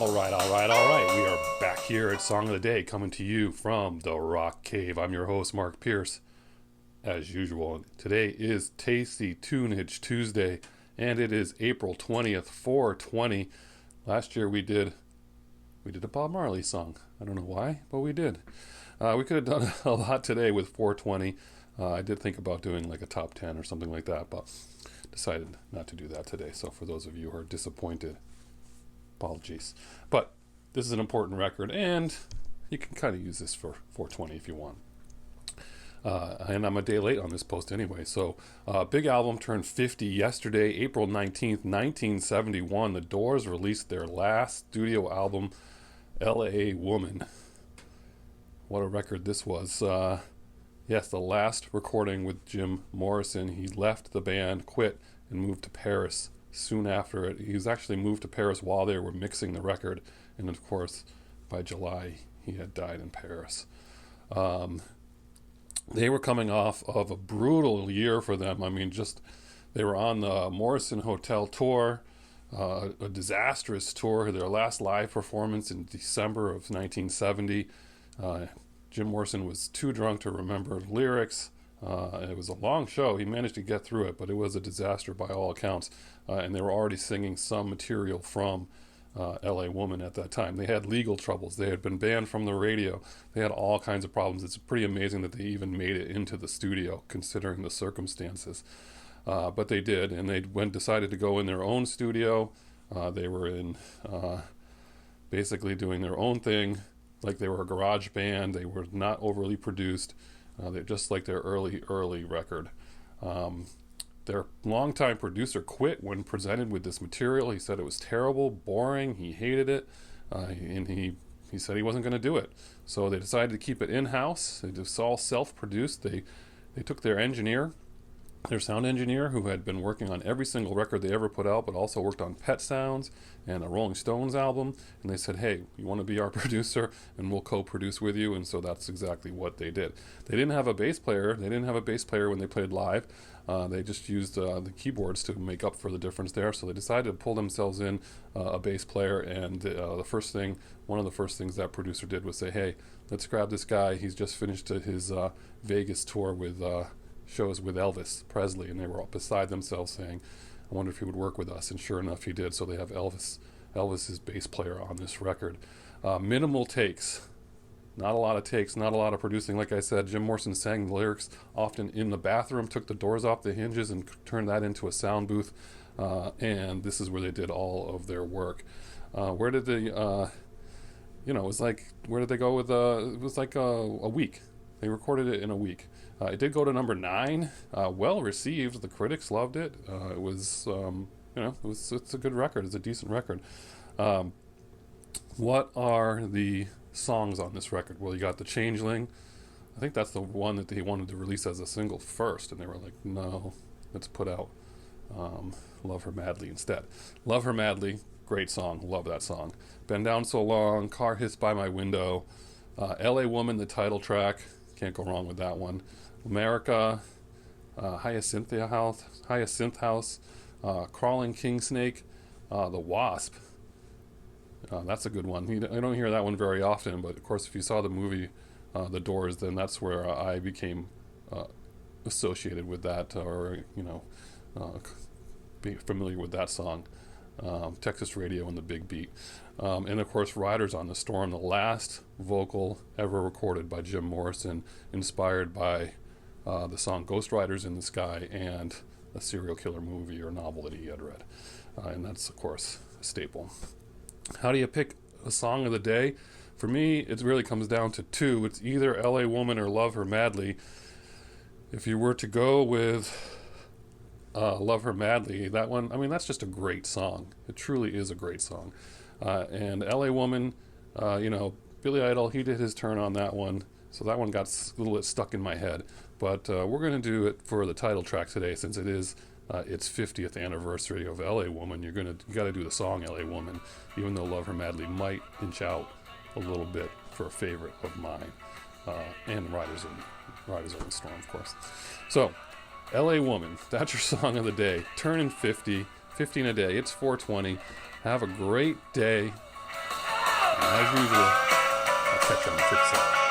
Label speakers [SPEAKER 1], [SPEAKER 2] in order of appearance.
[SPEAKER 1] All right. We are back here at Song of the Day, coming to you from the Rock Cave. I'm your host, Mark Pierce, as usual. Today is Tasty Tunage Tuesday, and it is April 20th, 420. Last year we did a Bob Marley song. I don't know why, but we did. We could have done a lot today with 420. I did think about doing like a top 10 or something like that, but decided not to do that today. So for those of you who are disappointed, apologies. But this is an important record, and you can kind of use this for 420 if you want. And I'm a day late on this post anyway. So big album turned 50 yesterday, April 19th, 1971. The Doors released their last studio album, L.A.A.A.R.P. Woman. What a record this was. Yes, the last recording with Jim Morrison. He left the band, quit, and moved to Paris soon after it. He was actually moved to Paris while they were mixing the record, and of course by July he had died in Paris. They were coming off of a brutal year for them. I mean, they were on the Morrison Hotel tour, a disastrous tour. Their last live performance in December of 1970. Jim Morrison was too drunk to remember lyrics. It was a long show. He managed to get through it, but it was a disaster by all accounts. And they were already singing some material from L.A. Woman at that time. They had legal troubles. They had been banned from the radio. They had all kinds of problems. It's pretty amazing that they even made it into the studio, considering the circumstances. But they did, and they decided to go in their own studio. They were in basically doing their own thing, like they were a garage band. They were not overly produced. They're just like their early record. Their longtime producer quit when presented with this material. He said it was terrible, boring, he hated it, and he said he wasn't going to do it. So they decided to keep it in-house. They just all self-produced. They took their sound engineer, who had been working on every single record they ever put out, but also worked on Pet Sounds and a Rolling Stones album, and they said, hey, you want to be our producer, and we'll co-produce with you. And so that's exactly what they did. They didn't have a bass player. They didn't have a bass player when they played live. They just used the keyboards to make up for the difference there. So they decided to pull themselves in a bass player, and one of the first things that producer did was say, hey, let's grab this guy. He's just finished his Vegas tour with shows with Elvis Presley, and they were all beside themselves saying, I wonder if he would work with us. And sure enough, he did. So they have Elvis's bass player on this record. Minimal takes. Not a lot of takes, not a lot of producing. Like I said, Jim Morrison sang the lyrics often in the bathroom, took the doors off the hinges and turned that into a sound booth. And this is where they did all of their work. Where did they, it was like, where did they go with, it was like a week. They recorded it in a week. It did go to number 9, well received. The critics loved it. It was, it's a good record. It's a decent record. What are the songs on this record? Well, you got The Changeling. I think that's the one that they wanted to release as a single first, and they were like, no, let's put out Love Her Madly instead. Love Her Madly, great song. Love that song. Been Down So Long, Car Hits By My Window, L.A. Woman, the title track. Can't go wrong with that one. America, Hyacinth House, Crawling King Snake, The Wasp. That's a good one. I don't hear that one very often, but of course if you saw the movie The Doors, then that's where I became associated with that, or be familiar with that song. Texas Radio and the Big Beat. And of course Riders on the Storm, the last vocal ever recorded by Jim Morrison, inspired by the song Ghost Riders in the Sky and a serial killer movie or novel that he had read. And that's of course a staple. How do you pick a song of the day? For me, it really comes down to two. It's either L.A. Woman or Love Her Madly. If you were to go with Love Her Madly, that one, I mean, that's just a great song. It truly is a great song. And L.A. Woman, Billy Idol, he did his turn on that one, so that one got a little bit stuck in my head. But we're going to do it for the title track today, since it is its 50th anniversary of L.A. Woman. You got to do the song L.A. Woman, even though Love Her Madly might inch out a little bit for a favorite of mine, and Riders on the Storm, of course. So, L.A. Woman, that's your song of the day. Turning 50 in a day. It's 420. Have a great day. As usual, I'll catch you on the flip side.